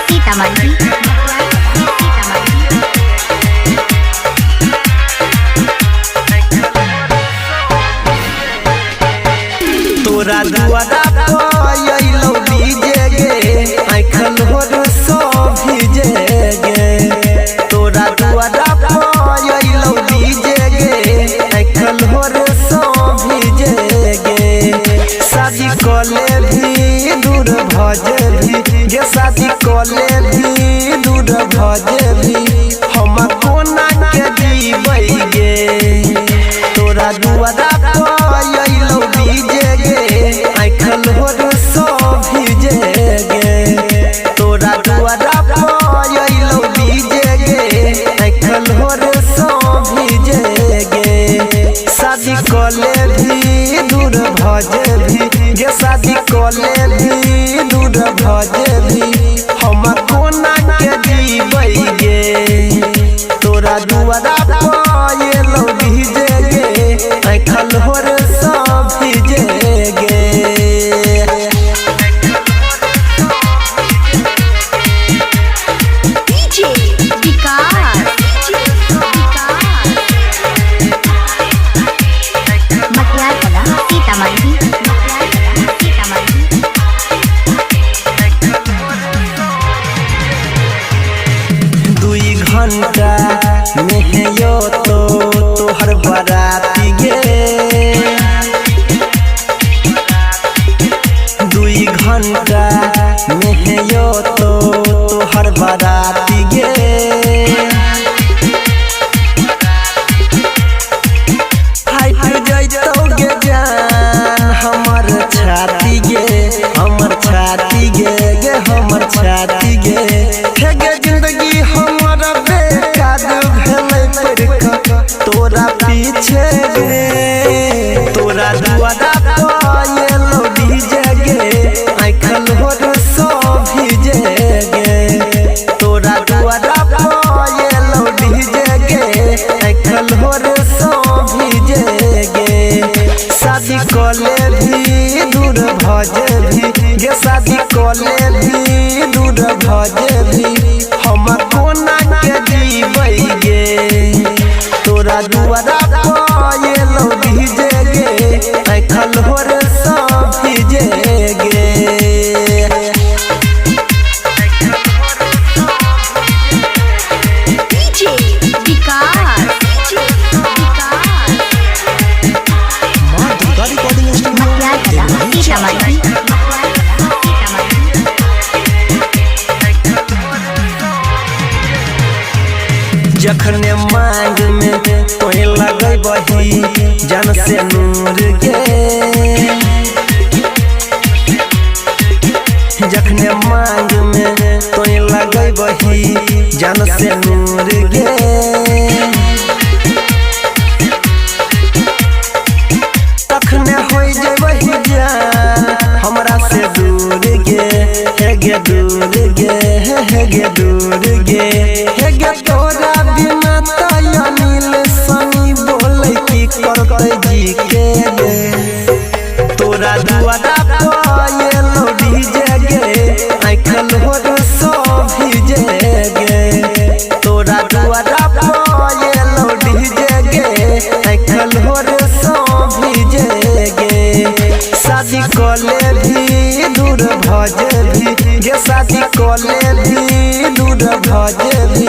सीतामढ़ी। तोरा दुआरा पयलो डीजे गे आँखल होर सो भीजे गे। तोरा दुआरा पयलो डीजे गे आँखल होर सो भीजे गे। शादी कले भी दूर भजे भी गे, शादी कले भी दूर भजे भी हम कोना के जीबै गे। तोरा दुआरा पयलो डीजे गे आँखल होर सो भीजे गे। तोरा दुआरा पयलो डीजे गे आँखल होर सो भीजे गे। शादी कले भी दूर भजे भी गे, शादी कले भी दूर भजे भी हम कोना के जीबै गे। तोरा दुआरा पयलो डीजे गे आँखल होर सो भीजे गे। डीजे विकास मटियार कला सीतामढ़ी। दुई घंटा में यो तो तोहर बाराती गे। दुई घंटा में यो तो तोहर बाराती गे। फाइट जैतौ गे जान हमर छाती गे, हमर छाती गे गे हमर छाती गे। हे गे जिंदगी हमर बेकार भेलै पड़क तोरा पीछे गे। तोरा दुआरा पयलो डीजे गे आँखल होर सो भीजे गे। तोरा दुआरा पयलो डीजे गे आँखल होर सो भीजे गे। शादी कले भी दूर भजे भी गे, शादी कले भी दूर भजे भी हम कोना के जीबै गे। तोरा दुआरा पयलो डीजे गे आँखल होर सो भीजे गे। डीजे विकास मटियार कला सीतामढ़ी। जखने मांग में तोहे लगै बही जन से नूर गे। जखने मांग में तोहे लगै बही जन से नूर गे। तखने होई जेबही जान हमरा से दूर गे। हे गे दूर गे हे गे दूर गे हे गे। तोरा बिना तो अनिल सनी बोलै की करतै जी के गे। तोरा दुआरा पयलो डीजे गे आँखल होर सो भीजे गे। तोरा दुआरा पयलो डीजे गे आँखल होर सो भीजे गे। शादी कले भी दूर भजे भी गे, शादी कले भी दूर भजे भी